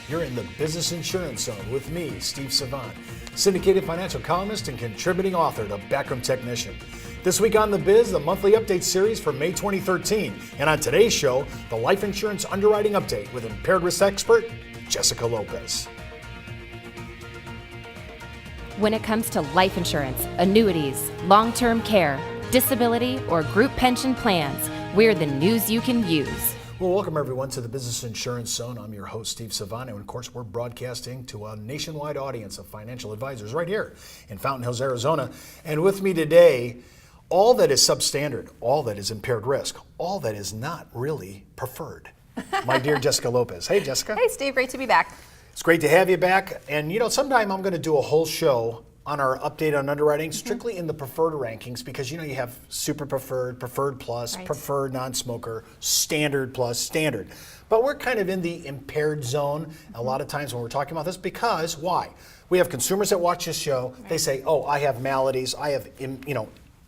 You're in the Business Insurance Zone with me, Steve Savant, syndicated financial columnist and contributing author to Backroom Technician. This week on The Biz, the monthly update series for May 2013. And on today's show, the life insurance underwriting update with impaired risk expert, Jessica Lopez. When it comes to life insurance, annuities, long-term care, disability, or group pension plans, we're the news you can use. Well, welcome everyone to the Business Insurance Zone. I'm your host, Steve Savant, and of course we're broadcasting to a nationwide audience of financial advisors right here in Fountain Hills, Arizona. And with me today, all that is substandard, all that is impaired risk, all that is not really preferred. My dear Jessica Lopez. Hey, Jessica. Hey, Steve. Great to be back. It's great to have you back. And you know, sometime I'm going to do a whole show on our update on underwriting, strictly in the preferred rankings, because you know you have super preferred, preferred plus, Right. preferred non-smoker, standard plus, standard. But we're kind of in the impaired zone a lot of times when we're talking about this, because why? We have consumers that watch this show, they say, oh, I have maladies, I have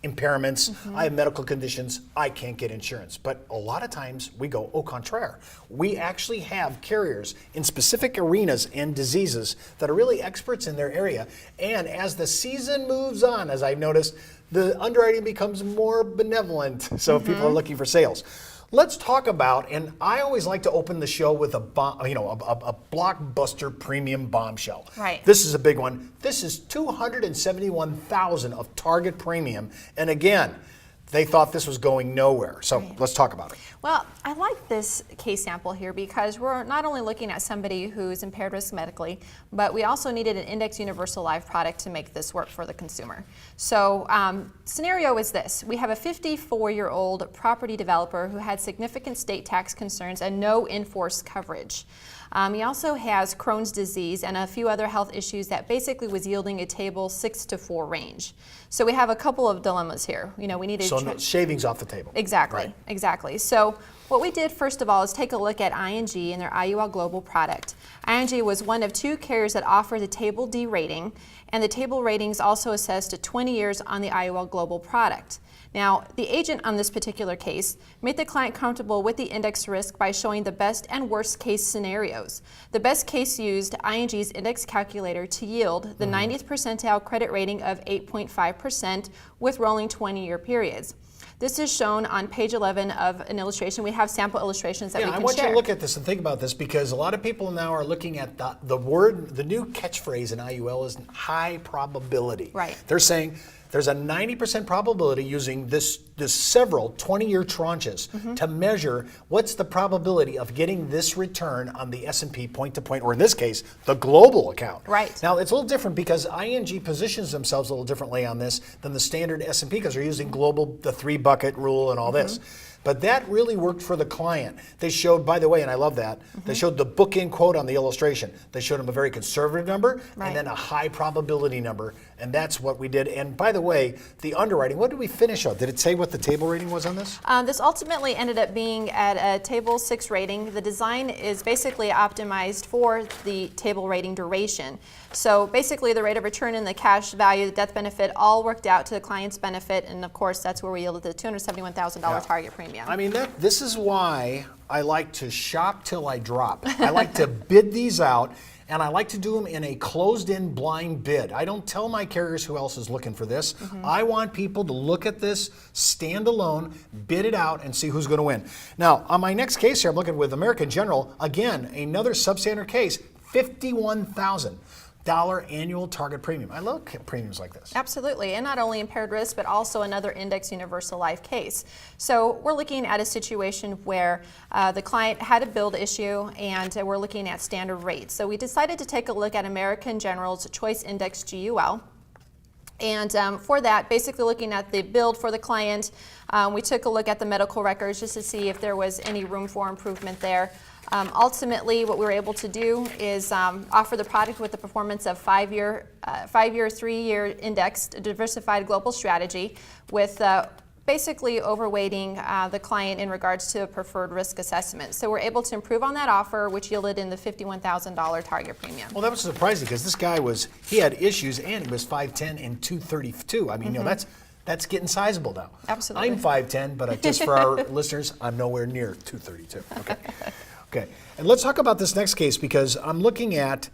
impairments, I have medical conditions, I can't get insurance. But a lot of times we go au contraire. We actually have carriers in specific arenas and diseases that are really experts in their area. And as the season moves on, as I've noticed, the underwriting becomes more benevolent. So people are looking for sales. Let's talk about, and I always like to open the show with a blockbuster premium bombshell. Right. This is a big one. This is $271,000 of target premium, and again, they thought this was going nowhere. So let's talk about it. Well, I like this case sample here because we're not only looking at somebody who's impaired risk medically, but we also needed an index universal life product to make this work for the consumer. So scenario is this. We have a 54-year-old property developer who had significant state tax concerns and no in-force coverage. He also has Crohn's disease and a few other health issues that basically was yielding a table 6 to 4 range. So we have a couple of dilemmas here. You know, we need to So no, shavings off the table. Exactly, Right. exactly. So what we did first of all is take a look at ING and their IUL Global product. ING was one of 2 carriers that offered the Table D rating, and the table ratings also assessed to 20 years on the IUL Global product. Now, the agent on this particular case made the client comfortable with the index risk by showing the best and worst case scenarios. The best case used ING's index calculator to yield the 90th percentile credit rating of 8.5% with rolling 20-year periods. This is shown on page 11 of an illustration. We have sample illustrations that we can share. I want you to look at this and think about this, because a lot of people now are looking at the new catchphrase in IUL is high probability. Right. They're saying there's a 90% probability using this several 20-year tranches to measure what's the probability of getting this return on the S&P point-to-point, or in this case, the global account. Right. Now, it's a little different because ING positions themselves a little differently on this than the standard S&P, because they're using global, the 3-bucket rule and all this. But that really worked for the client. They showed, by the way, and I love that, they showed the bookend quote on the illustration. They showed them a very conservative number and then a high probability number, and that's what we did. And by the way, the underwriting, what did we finish on? Did it say what the table rating was on this? This ultimately ended up being at a table 6 rating. The design is basically optimized for the table rating duration. So basically the rate of return and the cash value, the death benefit, all worked out to the client's benefit, and of course that's where we yielded the $271,000 target premium. I mean, this is why I like to shop till I drop. I like to bid these out, and I like to do them in a closed-in blind bid. I don't tell my carriers who else is looking for this. I want people to look at this, stand alone, bid it out, and see who's going to win. Now, on my next case here, I'm looking with American General. Again, another substandard case, $51,000 annual target premium. I love premiums like this. Absolutely, and not only impaired risk, but also another index universal life case. So we're looking at a situation where the client had a build issue, and we're looking at standard rates. So we decided to take a look at American General's Choice Index GUL. And for that, basically looking at the build for the client, we took a look at the medical records just to see if there was any room for improvement there. Ultimately, what we were able to do is offer the product with the performance of 5-year, 3-year indexed diversified global strategy with basically overweighting the client in regards to a preferred risk assessment. So we're able to improve on that offer, which yielded in the $51,000 target premium. Well, that was surprising because this guy he had issues and he was 5'10" and 232. I mean, you know, that's getting sizable now. Absolutely. I'm 5'10", but just for our listeners, I'm nowhere near 232. Okay. Okay, and let's talk about this next case because I'm looking at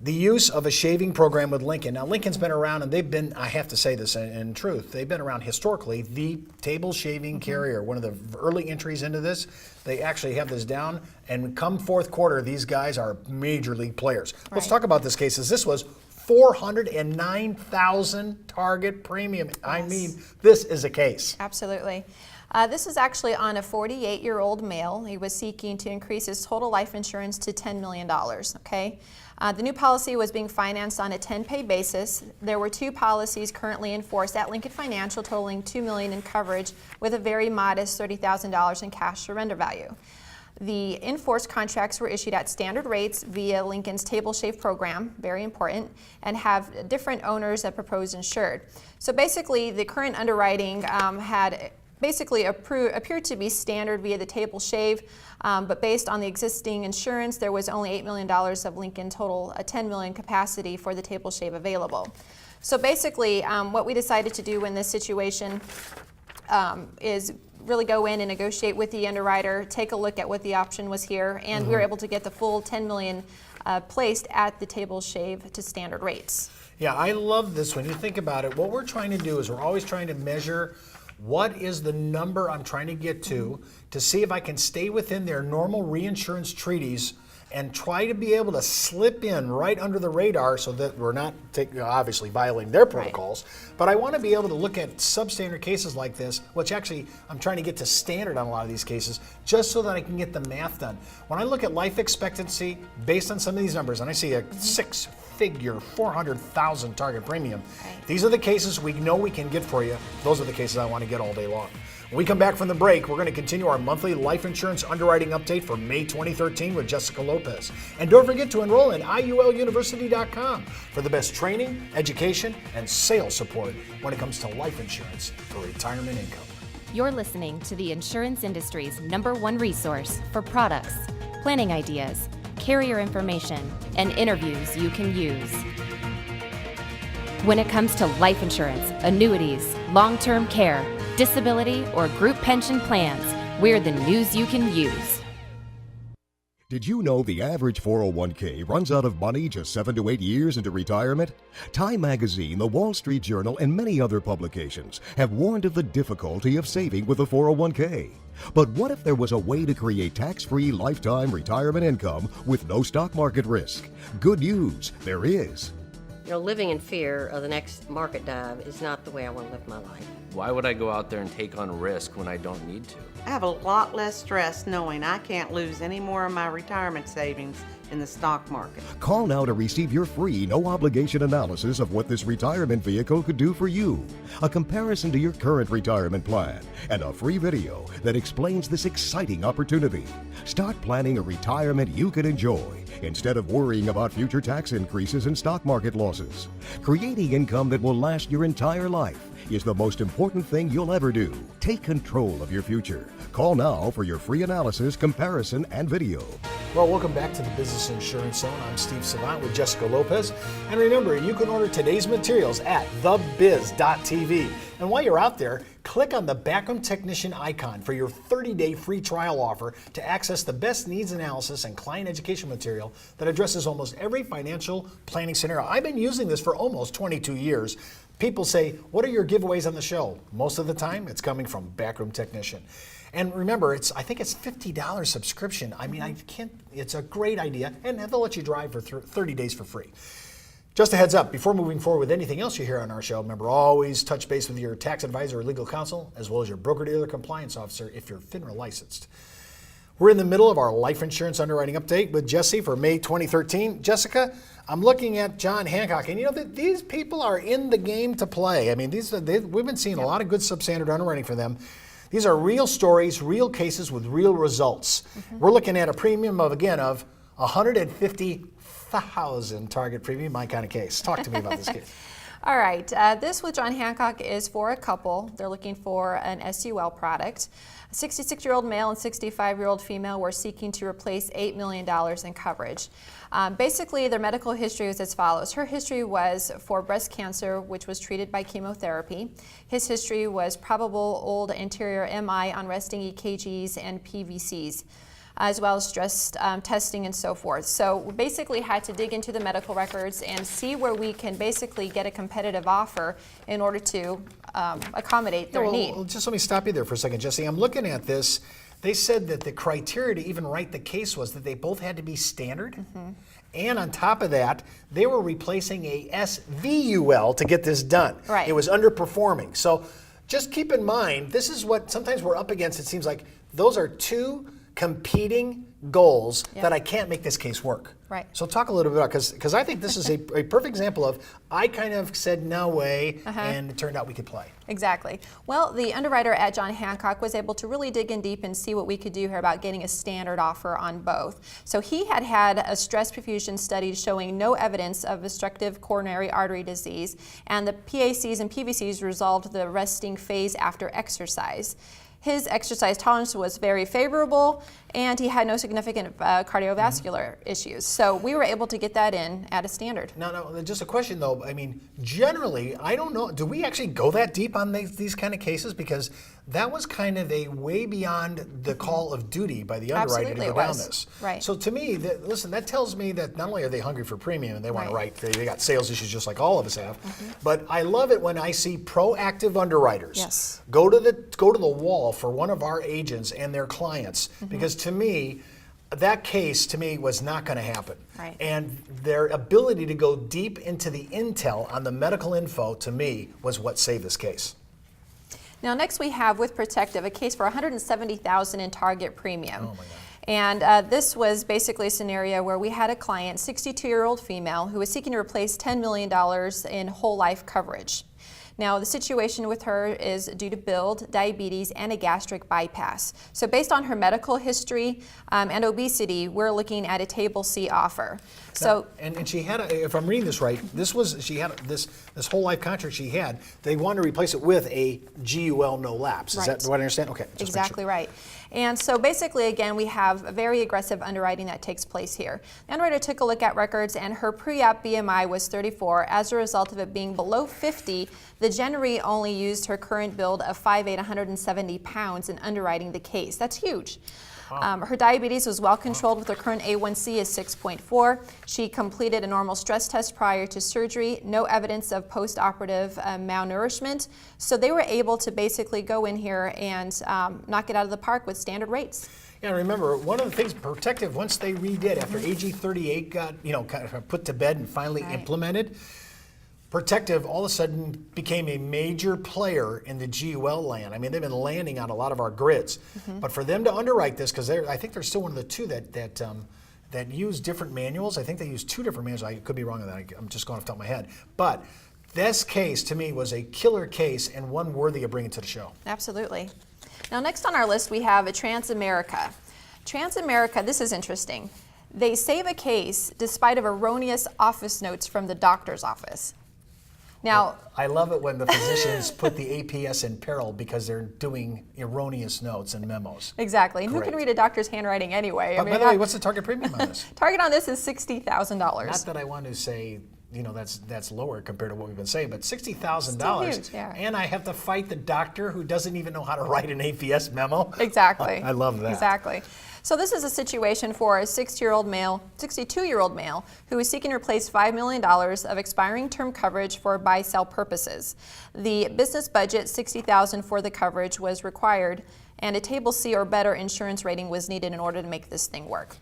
the use of a shaving program with Lincoln. Now, Lincoln's been around, and they've been, I have to say this in truth, they've been around historically, the table shaving carrier, one of the early entries into this. They actually have this down, and come fourth quarter, these guys are major league players. Let's talk about this case, as this was $409,000 target premium. Yes. I mean, this is a case. Absolutely. This is actually on a 48-year-old male. He was seeking to increase his total life insurance to $10 million, okay? The new policy was being financed on a 10-pay basis. There were 2 policies currently in force at Lincoln Financial totaling $2 million in coverage with a very modest $30,000 in cash surrender value. The in-force contracts were issued at standard rates via Lincoln's table shave program, very important, and have different owners that proposed insured. So basically, the current underwriting had basically appeared to be standard via the table shave, but based on the existing insurance, there was only $8 million of Lincoln total, a $10 million capacity for the table shave available. So basically, what we decided to do in this situation is really go in and negotiate with the underwriter, take a look at what the option was here, and we were able to get the full $10 million placed at the table shave to standard rates. Yeah, I love this. When you think about it, what we're trying to do is we're always trying to measure what is the number I'm trying to get to see if I can stay within their normal reinsurance treaties and try to be able to slip in right under the radar so that we're not obviously violating their protocols. Right. But I want to be able to look at substandard cases like this, which actually I'm trying to get to standard on a lot of these cases, just so that I can get the math done. When I look at life expectancy based on some of these numbers, and I see a six-figure, 400,000 target premium, these are the cases we know we can get for you. Those are the cases I want to get all day long. When we come back from the break, we're going to continue our monthly life insurance underwriting update for May 2013 with Jessica Lopez. And don't forget to enroll in IULUniversity.com for the best training, education, and sales support when it comes to life insurance for retirement income. You're listening to the insurance industry's #1 resource for products, planning ideas, carrier information, and interviews you can use. When it comes to life insurance, annuities, long-term care, disability, or group pension plans, we're the news you can use. Did you know the average 401k runs out of money just 7 to 8 years into retirement? Time Magazine, the Wall Street Journal, and many other publications have warned of the difficulty of saving with a 401k. But what if there was a way to create tax-free lifetime retirement income with no stock market risk? Good news, there is. You know, living in fear of the next market dive is not the way I want to live my life. Why would I go out there and take on risk when I don't need to? I have a lot less stress knowing I can't lose any more of my retirement savings in the stock market. Call now to receive your free, no-obligation analysis of what this retirement vehicle could do for you, a comparison to your current retirement plan, and a free video that explains this exciting opportunity. Start planning a retirement you can enjoy instead of worrying about future tax increases and stock market losses. Creating income that will last your entire life is the most important thing you'll ever do. Take control of your future. Call now for your free analysis, comparison, and video. Well, welcome back to the Business Insurance Zone. I'm Steve Savant with Jessica Lopez. And remember, you can order today's materials at thebiz.tv. And while you're out there, click on the Backroom Technician icon for your 30-day free trial offer to access the best needs analysis and client education material that addresses almost every financial planning scenario. I've been using this for almost 22 years. People say, what are your giveaways on the show? Most of the time, it's coming from Backroom Technician. And remember, I think it's $50 subscription. I mean, it's a great idea, and they'll let you drive for 30 days for free. Just a heads up, before moving forward with anything else you hear on our show, remember, always touch base with your tax advisor or legal counsel, as well as your broker-dealer compliance officer if you're FINRA licensed. We're in the middle of our life insurance underwriting update with Jesse for May 2013. Jessica, I'm looking at John Hancock, and you know that these people are in the game to play. I mean, we've been seeing a lot of good substandard underwriting for them. These are real stories, real cases with real results. We're looking at a premium of $150,000 target premium, my kind of case. Talk to me about this case. All right, this with John Hancock is for a couple. They're looking for an SUL product. A 66-year-old male and 65-year-old female were seeking to replace $8 million in coverage. Basically, their medical history was as follows. Her history was for breast cancer, which was treated by chemotherapy. His history was probable old anterior MI on resting EKGs and PVCs. as well as stress testing and so forth. So we basically had to dig into the medical records and see where we can basically get a competitive offer in order to accommodate their need. Well, just let me stop you there for a second, Jesse. I'm looking at this. They said that the criteria to even write the case was that they both had to be standard. And on top of that, they were replacing a SVUL to get this done. Right. It was underperforming. So just keep in mind, this is what sometimes we're up against. It seems like those are two competing goals that I can't make this case work. Right. So talk a little bit about, because I think this is a perfect example of, I kind of said no way, and it turned out we could play. Exactly. Well, the underwriter at John Hancock was able to really dig in deep and see what we could do here about getting a standard offer on both. So he had a stress perfusion study showing no evidence of obstructive coronary artery disease, and the PACs and PVCs resolved the resting phase after exercise. His exercise tolerance was very favorable, and he had no significant cardiovascular issues. So we were able to get that in at a standard. No, just a question though. I mean, generally, I don't know, do we actually go that deep on these kind of cases? Because that was kind of a way beyond the call of duty by the underwriter to go down this. Right. So to me, listen, that tells me that not only are they hungry for premium and they want to write, they got sales issues just like all of us have, but I love it when I see proactive underwriters Yes. go to the wall for one of our agents and their clients, because to me, that case to me was not going to happen. Right. And their ability to go deep into the intel on the medical info to me was what saved this case. Now next we have with Protective a case for $170,000 in target premium. Oh my God. And this was basically a scenario where we had a client, 62-year-old female, who was seeking to replace $10 million in whole life coverage. Now, the situation with her is due to build, diabetes, and a gastric bypass. So based on her medical history and obesity, we're looking at a Table C offer. So, and she had, if I'm reading this right, she had this whole life contract she had, they wanted to replace it with a GUL no lapse. Is that what I understand? Okay. Just exactly right. And so basically, again, we have a very aggressive underwriting that takes place here. The underwriter took a look at records, and her pre-op BMI was 34. As a result of it being below 50, the January only used her current build of 5'8", 170 pounds in underwriting the case. That's huge. Her diabetes was well controlled with her current A1C is 6.4. She completed a normal stress test prior to surgery, no evidence of post-operative malnourishment. So they were able to basically go in here and knock it out of the park with standard rates. Yeah, remember, one of the things Protective, once they redid after AG 38 got, kind of put to bed and finally implemented, Protective all of a sudden became a major player in the GUL land. I mean, they've been landing on a lot of our grids. But for them to underwrite this, because I think they're still one of the two that use different manuals. I think they use two different manuals. I could be wrong on that. I'm just going off the top of my head. But this case, to me, was a killer case and one worthy of bringing to the show. Absolutely. Now, next on our list, we have a Transamerica. Transamerica, this is interesting. They save a case despite of erroneous office notes from the doctor's office. Now, I love it when the physicians put the APS in peril because they're doing erroneous notes and memos. Exactly. And who Great. can read a doctor's handwriting anyway? But by the way, what's the target premium on this? Target on this is $60,000. Not that I want to say, that's lower compared to what we've been saying, but $60,000. Still huge, yeah. And I have to fight the doctor who doesn't even know how to write an APS memo. Exactly. I love that. Exactly. So this is a situation for a 62-year-old male who is seeking to replace $5 million of expiring term coverage for buy-sell purposes. The business budget, $60,000 for the coverage, was required, and a Table C or better insurance rating was needed in order to make this thing work.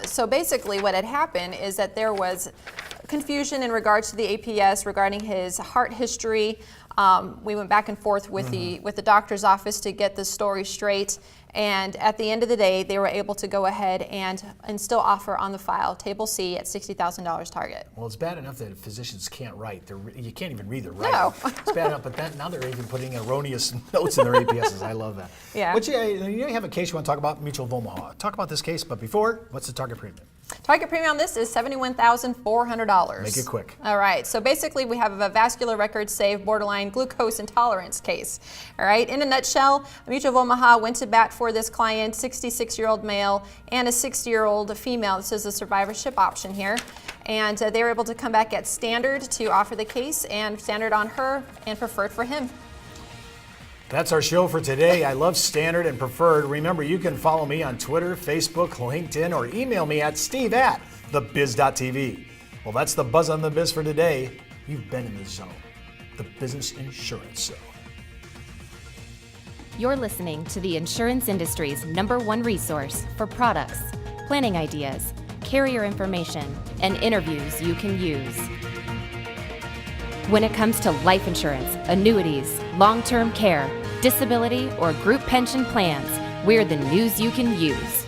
So basically what had happened is that there was confusion in regards to the APS regarding his heart history. We went back and forth with the doctor's office to get the story straight, and at the end of the day, they were able to go ahead and still offer on the file Table C at $60,000 target. Well, it's bad enough that physicians can't write. You can't even read their writing. No. It's bad enough, but now they're even putting erroneous notes in their APSs. I love that. Yeah. But you have a case you want to talk about, Mutual of Omaha. Talk about this case, but before, what's the target premium? Target premium on this is $71,400. Make it quick. All right, so basically we have a vascular record save borderline glucose intolerance case. All right, in a nutshell, Mutual of Omaha went to bat for this client, 66-year-old male and a 60-year-old female. This is a survivorship option here. And they were able to come back at standard to offer the case, and standard on her and preferred for him. That's our show for today. I love Standard and Preferred. Remember, you can follow me on Twitter, Facebook, LinkedIn, or email me at steve@thebiz.tv. Well, that's the Buzz on the Biz for today. You've been in the zone, the business insurance zone. You're listening to the insurance industry's #1 resource for products, planning ideas, carrier information, and interviews you can use. When it comes to life insurance, annuities, long-term care, disability, or group pension plans, we're the news you can use.